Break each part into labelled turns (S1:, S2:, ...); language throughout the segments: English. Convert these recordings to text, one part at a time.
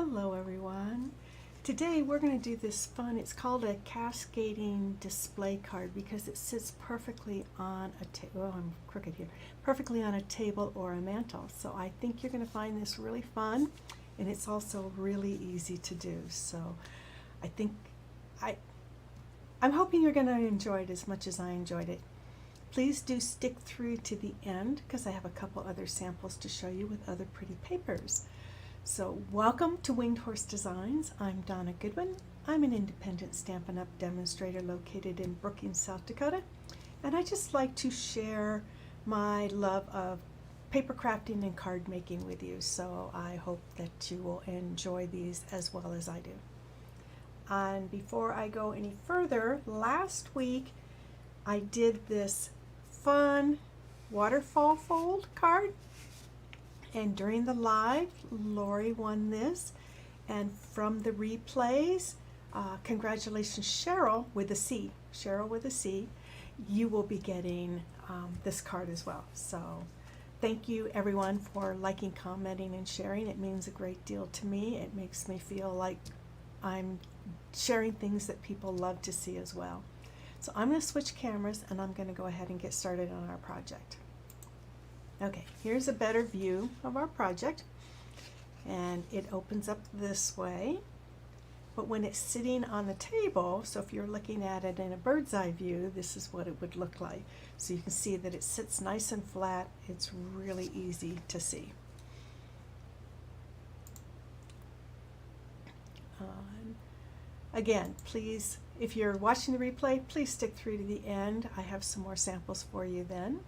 S1: Hello everyone. Today we're going to do this fun, it's called a cascading display card because it sits perfectly on a table, I'm crooked here, perfectly on a table or a mantle. So I think you're going to find this really fun, and it's also really easy to do. So I'm hoping you're going to enjoy it as much as I enjoyed it. Please do stick through to the end because I have a couple other samples to show you with other pretty papers. So welcome to Winged Horse Designs. I'm Donna Goodwin. I'm an independent Stampin' Up! Demonstrator located in Brookings, South Dakota, and I just like to share my love of paper crafting and card making with you. So I hope that you will enjoy these as well as I do. And before I go any further, last week I did this fun waterfall fold card. And during the live, Lori won this. And from the replays, congratulations, Cheryl with a C. Cheryl with a C. You will be getting this card as well. So thank you everyone for liking, commenting, and sharing. It means a great deal to me. It makes me feel like I'm sharing things that people love to see as well. So I'm going to switch cameras and I'm going to go ahead and get started on our project. Okay, here's a better view of our project, and it opens up this way, but when it's sitting on the table, so if you're looking at it in a bird's eye view, this is what it would look like. So you can see that it sits nice and flat. It's really easy to see. Again, please, if you're watching the replay, please stick through to the end. I have some more samples for you then.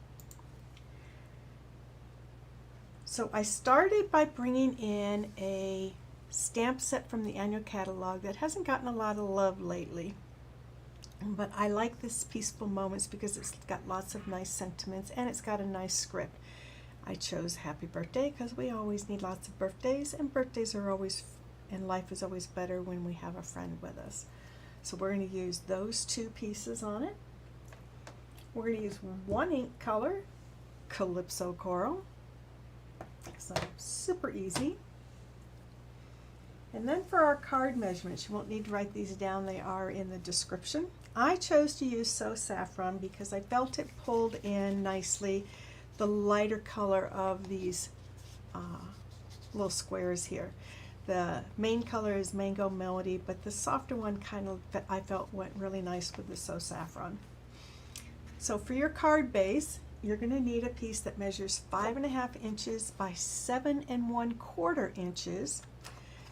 S1: So I started by bringing in a stamp set from the annual catalog that hasn't gotten a lot of love lately. But I like this Peaceful Moments because it's got lots of nice sentiments and it's got a nice script. I chose Happy Birthday because we always need lots of birthdays, and birthdays are always, and life is always better when we have a friend with us. So we're going to use those two pieces on it. We're going to use one ink color, Calypso Coral. So super easy. And then for our card measurements, you won't need to write these down, they are in the description. I chose to use So Saffron because I felt it pulled in nicely the lighter color of these little squares here. The main color is Mango Melody, but the softer one kind of, I felt went really nice with the So Saffron. So for your card base, you're going to need a piece that measures 5.5 inches by 7 1/4 inches,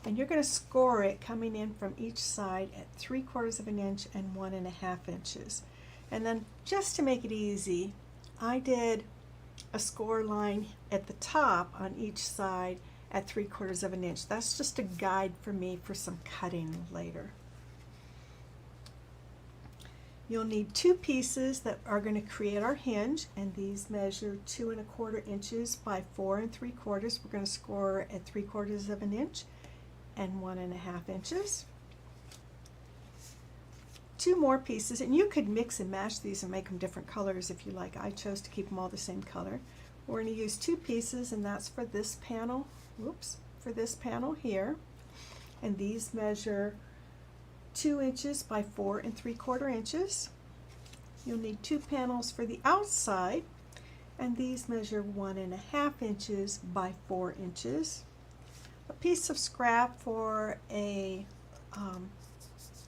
S1: and you're going to score it coming in from each side at 3/4 of an inch and 1.5 inches. And then just to make it easy, I did a score line at the top on each side at 3/4 of an inch. That's just a guide for me for some cutting later. You'll need two pieces that are going to create our hinge, and these measure 2 1/4 inches by 4 3/4. We're going to score at 3/4 of an inch and 1.5 inches. Two more pieces, and you could mix and match these and make them different colors if you like. I chose to keep them all the same color. We're going to use two pieces, and that's for this panel. Whoops, for this panel here, and these measure 2 inches by 4 3/4 inches. You'll need two panels for the outside, and these measure 1.5 inches by 4 inches. A piece of scrap for a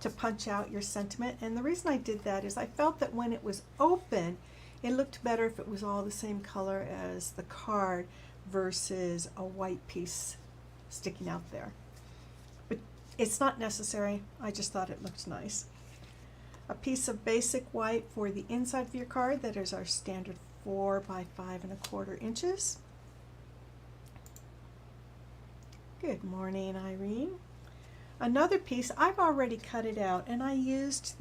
S1: to punch out your sentiment, and the reason I did that is I felt that when it was open, it looked better if it was all the same color as the card versus a white piece sticking out there. It's not necessary, I just thought it looked nice. A piece of basic white for the inside of your card, that is our standard 4 by 5 1/4 inches. Good morning, Irene. Another piece, I've already cut it out, and I used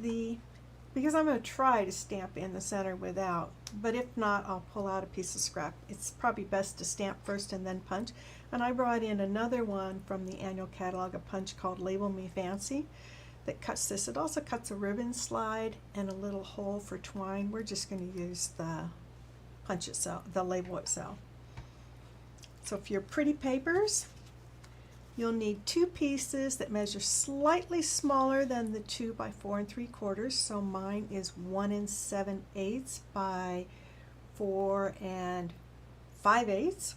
S1: because I'm going to try to stamp in the center without, but if not, I'll pull out a piece of scrap. It's probably best to stamp first and then punch. And I brought in another one from the annual catalog, a punch called Label Me Fancy, that cuts this. It also cuts a ribbon slide and a little hole for twine. We're just going to use the punch itself, the label itself. So for your pretty papers, You'll need two pieces that measure slightly smaller than the 2 by 4 3/4. So mine is 1 7/8 by 4 5/8.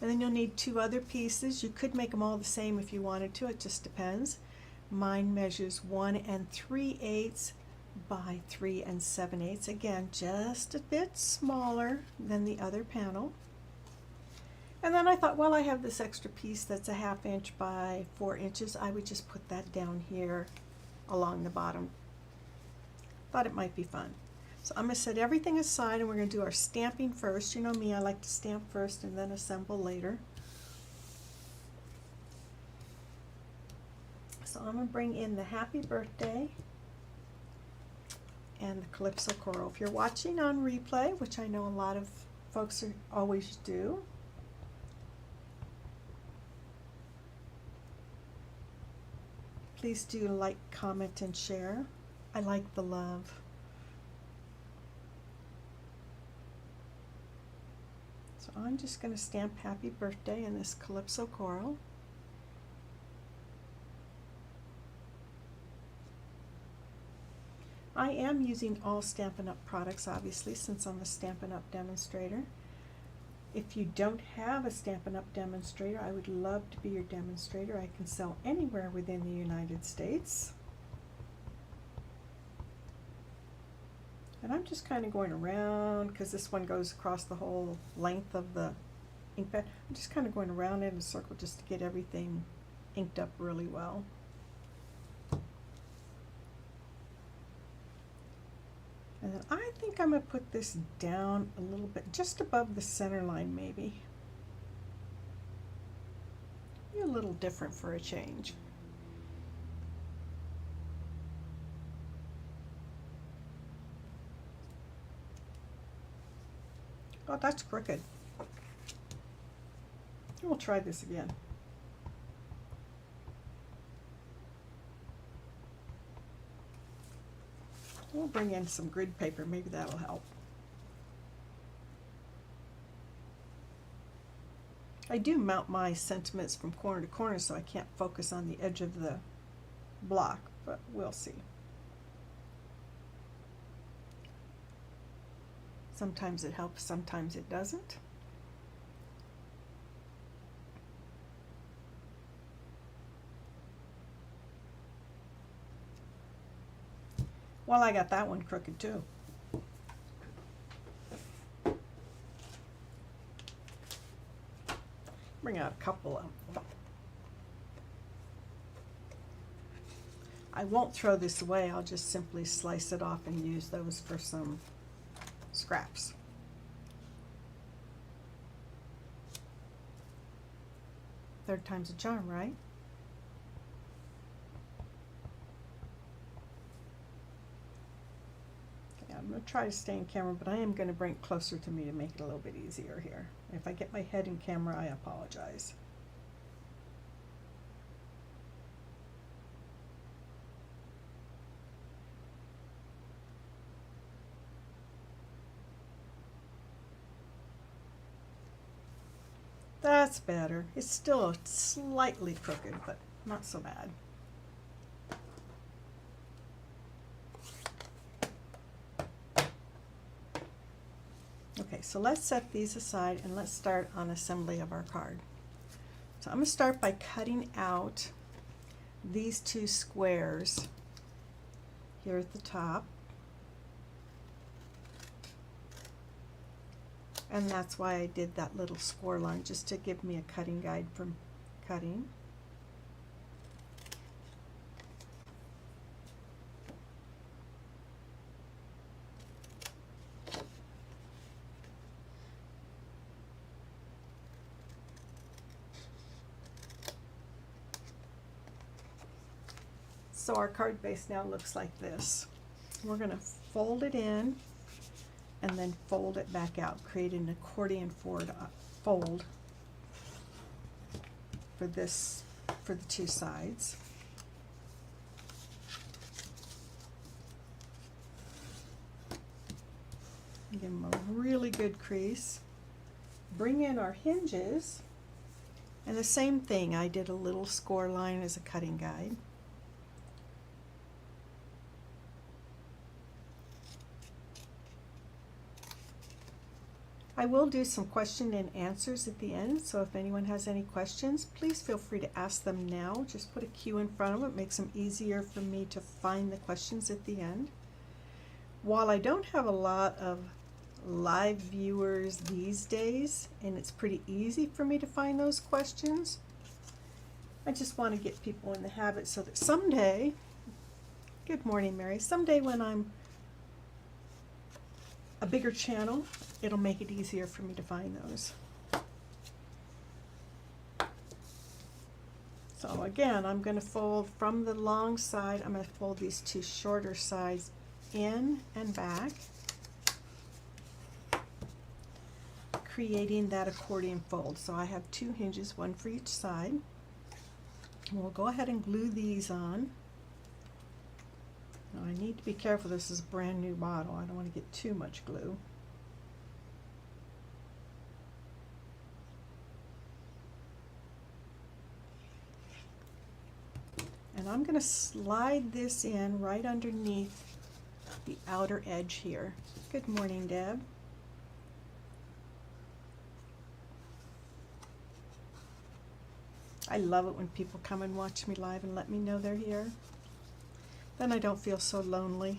S1: And then you'll need two other pieces. You could make them all the same if you wanted to, it just depends. Mine measures 1 3/8 by 3 7/8. Again, just a bit smaller than the other panel. And then I thought, well, I have this extra piece that's a 1/2 inch by 4 inches. I would just put that down here along the bottom. Thought it might be fun. So I'm going to set everything aside and we're going to do our stamping first. You know me, I like to stamp first and then assemble later. So I'm going to bring in the Happy Birthday and the Calypso Coral. If you're watching on replay, which I know a lot of folks always do, please do like, comment, and share. I like the love. So I'm just going to stamp Happy Birthday in this Calypso Coral. I am using all Stampin' Up! Products, obviously, since I'm a Stampin' Up! Demonstrator. If you don't have a Stampin' Up! Demonstrator, I would love to be your demonstrator. I can sell anywhere within the United States. And I'm just kind of going around, because this one goes across the whole length of the ink pad. I'm just kind of going around in a circle just to get everything inked up really well. And then I think I'm going to put this down a little bit, just above the center line maybe. Be a little different for a change. Oh, that's crooked. We'll try this again. We'll bring in some grid paper, maybe that'll help. I do mount my sentiments from corner to corner so I can't focus on the edge of the block, but we'll see. Sometimes it helps, sometimes it doesn't. Well, I got that one crooked too. Bring out a couple of them. I won't throw this away, I'll just simply slice it off and use those for some scraps. Third time's a charm, right? Okay, I'm going to try to stay in camera, but I am going to bring it closer to me to make it a little bit easier here. If I get my head in camera, I apologize. That's better. It's still slightly crooked, but not so bad. Okay, so let's set these aside and let's start on assembly of our card. So I'm going to start by cutting out these two squares here at the top. And that's why I did that little score line, just to give me a cutting guide from cutting. So our card base now looks like this. We're going to fold it in and then fold it back out, create an accordion fold for this, for the two sides. Give them a really good crease. bring in our hinges, and the same thing, I did a little score line as a cutting guide. I will do some question and answers at the end, so if anyone has any questions, please feel free to ask them now. Just put a Q in front of them. It makes them easier for me to find the questions at the end. While I don't have a lot of live viewers these days, and it's pretty easy for me to find those questions, I just want to get people in the habit so that someday, good morning Mary, someday when I'm a bigger channel, it'll make it easier for me to find those. So again, I'm going to fold from the long side, I'm going to fold these two shorter sides in and back, creating that accordion fold. So I have two hinges, one for each side. And we'll go ahead and glue these on. Now I need to be careful, this is a brand new bottle. I don't want to get too much glue. And I'm going to slide this in right underneath the outer edge here. Good morning, Deb. I love it when people come and watch me live and let me know they're here. Then I don't feel so lonely.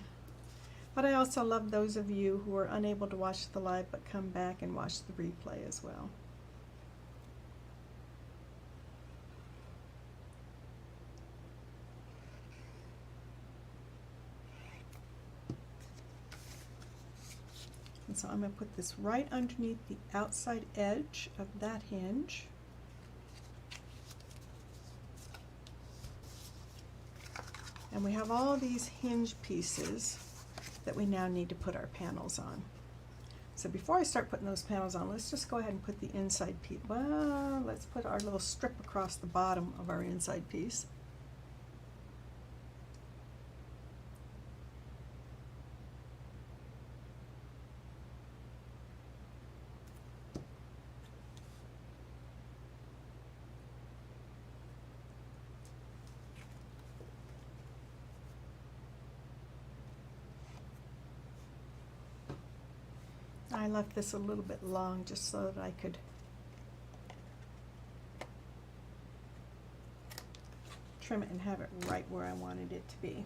S1: But I also love those of you who are unable to watch the live but come back and watch the replay as well. And so I'm going to put this right underneath the outside edge of that hinge. And we have all these hinge pieces that we now need to put our panels on. So before I start putting those panels on, let's just go ahead and put the inside piece. Well, let's put our little strip across the bottom of our inside piece. I left this a little bit long just so that I could trim it and have it right where I wanted it to be.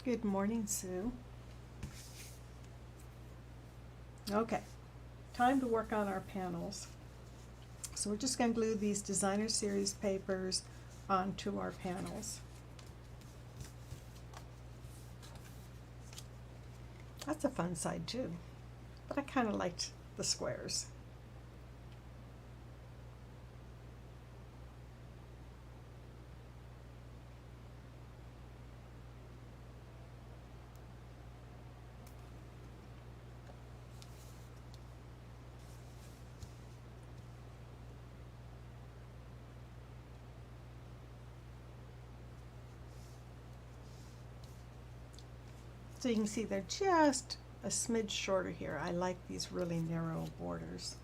S1: Good morning, Sue. Okay, time to work on our panels. So we're just going to glue these designer series papers onto our panels. That's a fun side too, but I kind of liked the squares. So you can see they're just a smidge shorter here. I like these really narrow borders.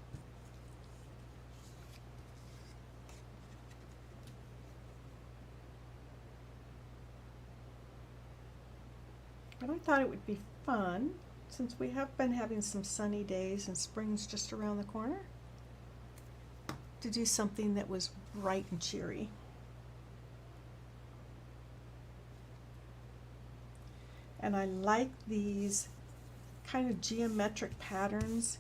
S1: But I thought it would be fun, since we have been having some sunny days and spring's just around the corner, to do something that was bright and cheery. And I like these kind of geometric patterns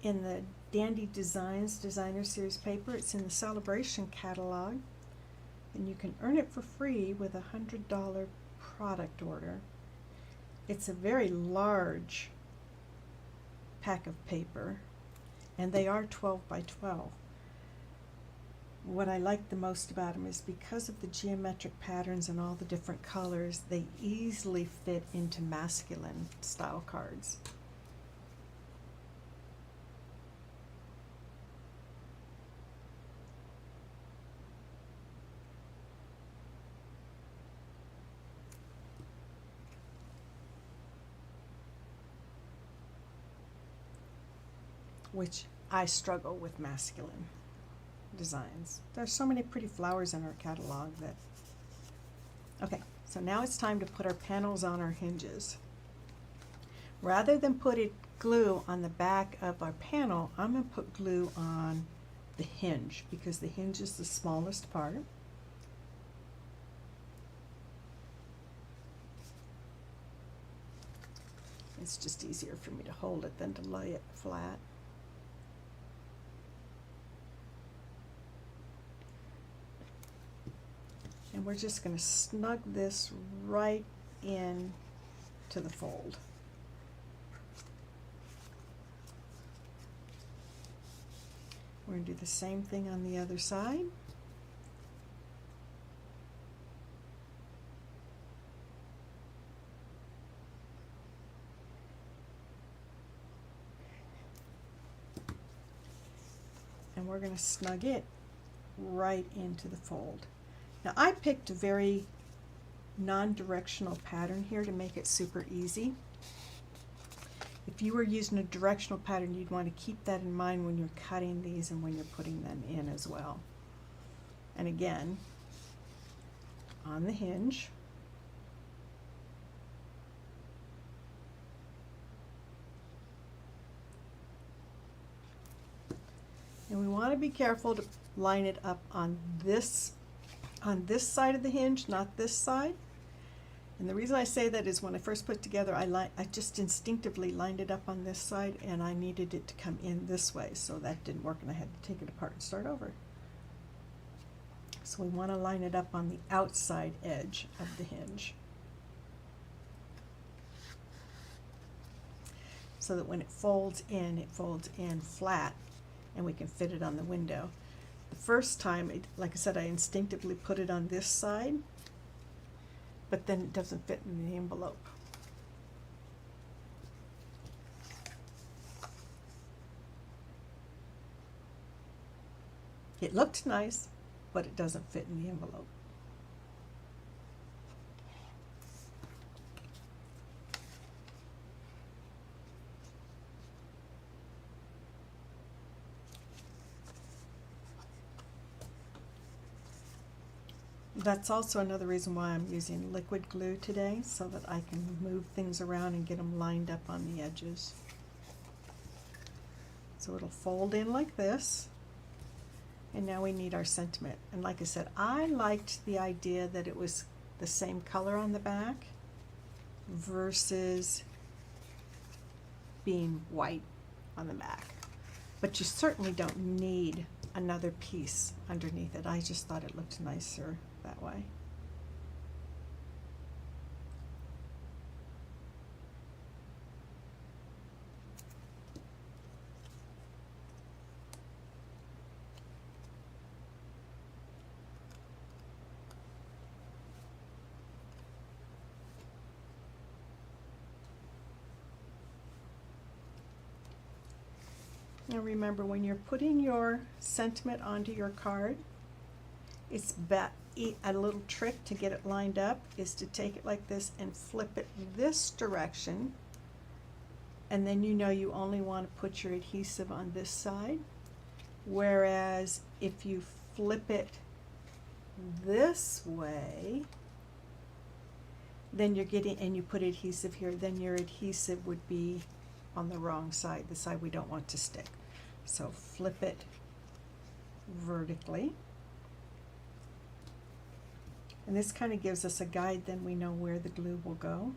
S1: in the Dandy Designs Designer Series paper. It's in the Celebration catalog, and you can earn it for free with a $100 product order. It's a very large pack of paper, and they are 12 by 12. What I like the most about them is because of the geometric patterns and all the different colors, they easily fit into masculine style cards. Which I struggle with masculine designs. There's so many pretty flowers in our catalog that... Okay, so now it's time to put our panels on our hinges. Rather than putting glue on the back of our panel, I'm going to put glue on the hinge because the hinge is the smallest part. It's just easier for me to hold it than to lay it flat. And we're just going to snug this right in to the fold. We're going to do the same thing on the other side. And we're going to snug it right into the fold. Now I picked a very non-directional pattern here to make it super easy. If you were using a directional pattern, you'd want to keep that in mind when you're cutting these and when you're putting them in as well. And again, on the hinge, and we want to be careful to line it up on this side of the hinge, not this side. And the reason I say that is when I first put it together, I just instinctively lined it up on this side, and I needed it to come in this way, so that didn't work, and I had to take it apart and start over. So we want to line it up on the outside edge of the hinge, so that when it folds in flat, and we can fit it on the window. The first time, like I said, I instinctively put it on this side, but then it doesn't fit in the envelope. It looked nice, but it doesn't fit in the envelope. That's also another reason why I'm using liquid glue today, so that I can move things around and get them lined up on the edges. So it'll fold in like this, and now we need our sentiment. And like I said, I liked the idea that it was the same color on the back versus being white on the back. But you certainly don't need another piece underneath it. I just thought it looked nicer that way. Now remember, when you're putting your sentiment onto your card, it's a little trick to get it lined up is to take it like this and flip it this direction, and then you know you only want to put your adhesive on this side. Whereas if you flip it this way, then you're getting, and you put adhesive here, then your adhesive would be on the wrong side, the side we don't want to stick. So flip it vertically. And this kind of gives us a guide, then we know where the glue will go.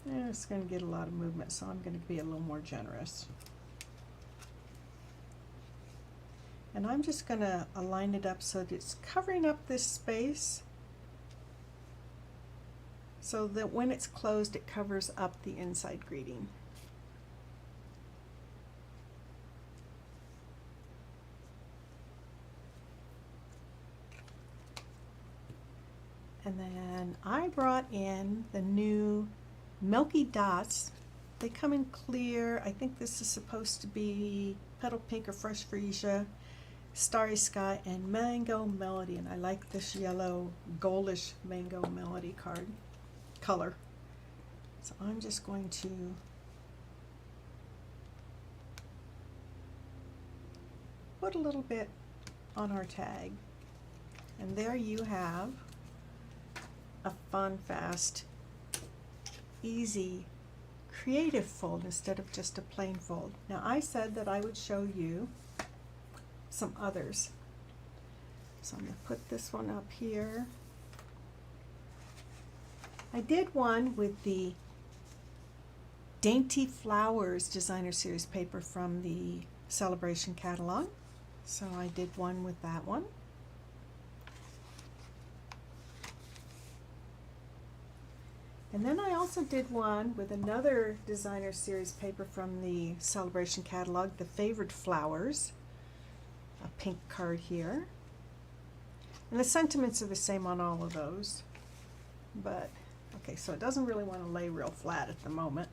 S1: And it's going to get a lot of movement, so I'm going to be a little more generous. And I'm just going to align it up so that it's covering up this space, so that when it's closed it covers up the inside greeting. And then I brought in the new Milky Dots. They come in clear. I think this is supposed to be Petal Pink or Fresh Freesia, Starry Sky, and Mango Melody. And I like this yellow goldish Mango Melody color. So I'm just going to put a little bit on our tag. And there you have a fun, fast, easy, creative fold instead of just a plain fold. Now I said that I would show you some others. So I'm going to put this one up here. I did one with the Dainty Flowers Designer Series paper from the Celebration catalog. So I did one with that one. And then I also did one with another Designer Series paper from the Celebration catalog, the Favored Flowers, a pink card here. And the sentiments are the same on all of those. But, okay, so it doesn't really want to lay real flat at the moment.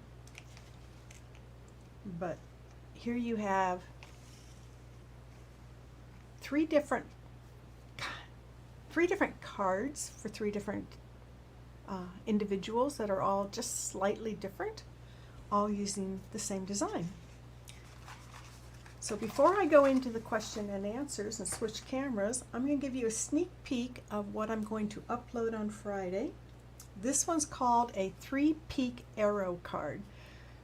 S1: But here you have three different cards for three different individuals that are all just slightly different, all using the same design. So before I go into the question and answers and switch cameras, I'm going to give you a sneak peek of what I'm going to upload on Friday. This one's called a 3-peak arrow card.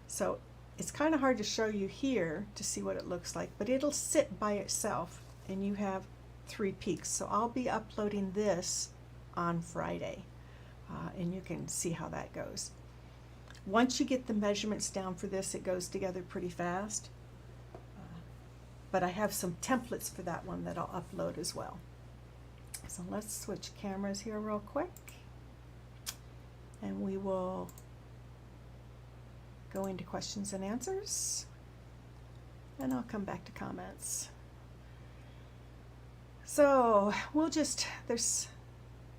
S1: So it's kind of hard to show you here to see what it looks like, but it'll sit by itself and you have 3 peaks. So I'll be uploading this on Friday. And you can see how that goes. Once you get the measurements down for this, it goes together pretty fast. But I have some templates for that one that I'll upload as well. So let's switch cameras here real quick. And we will go into questions and answers. And I'll come back to comments. So there's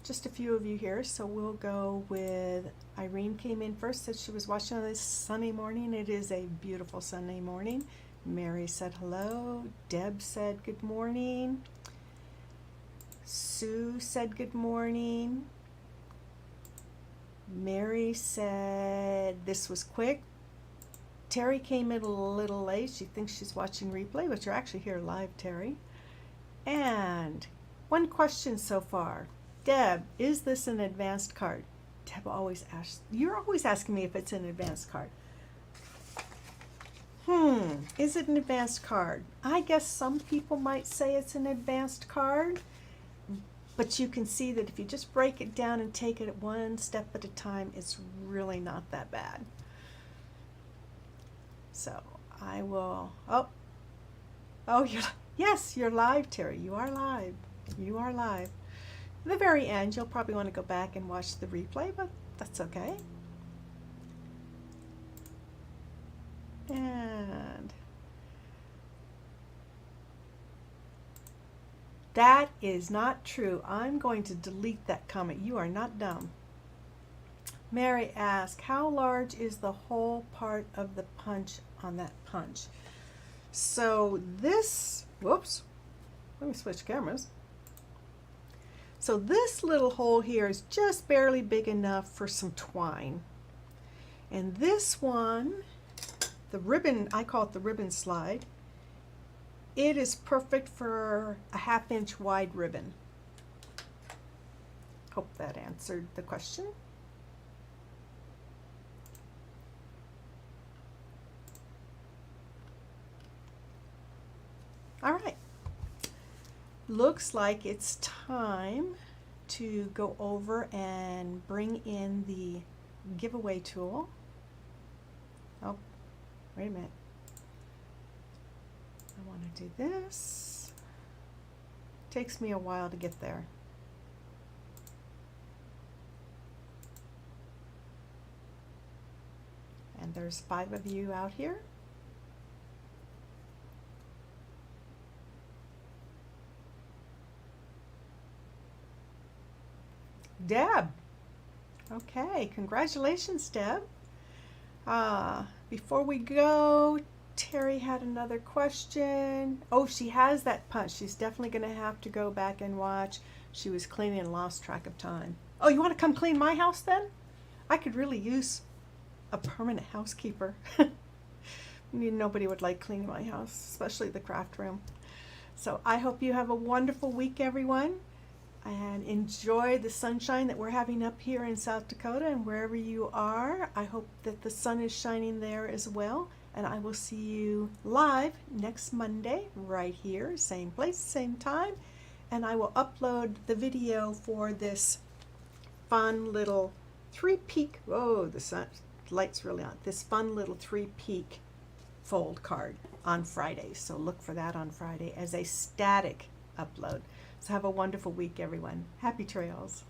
S1: just a few of you here, so we'll go with Irene came in first, said she was watching on this sunny morning. It is a beautiful Sunday morning. Mary said hello. Deb said good morning. Sue said good morning. Mary said this was quick. Terry came in a little late. She thinks she's watching replay, but you're actually here live, Terry. And one question so far. Deb, is this an advanced card? Deb always asks, you're always asking me if it's an advanced card. Is it an advanced card? I guess some people might say it's an advanced card, but you can see that if you just break it down and take it one step at a time, it's really not that bad. So I will, yes, you're live, Terry. You are live. You are live. At the very end, you'll probably want to go back and watch the replay, but that's okay. And that is not true. I'm going to delete that comment. You are not dumb. Mary asked, how large is the whole part of the punch on that punch? So this, whoops, let me switch cameras. So this little hole here is just barely big enough for some twine. And this one, the ribbon, I call it the ribbon slide, it is perfect for a 1/2 inch wide ribbon. Hope that answered the question. All right. Looks like it's time to go over and bring in the giveaway tool. Oh, wait a minute. I want to do this. Takes me a while to get there. And there's 5 of you out here. Deb. Okay, congratulations, Deb. Before we go, Terry had another question. Oh, she has that punch. She's definitely going to have to go back and watch. She was cleaning and lost track of time. Oh, you want to come clean my house then? I could really use a permanent housekeeper. Nobody would like cleaning my house, especially the craft room. So I hope you have a wonderful week, everyone, and enjoy the sunshine that we're having up here in South Dakota, and wherever you are, I hope that the sun is shining there as well. And I will see you live next Monday right here, same place, same time. And I will upload the video for this fun little 3-peak, oh, the light's really on, this fun little 3-peak fold card on Friday. So look for that on Friday as a static upload. So have a wonderful week, everyone. Happy trails.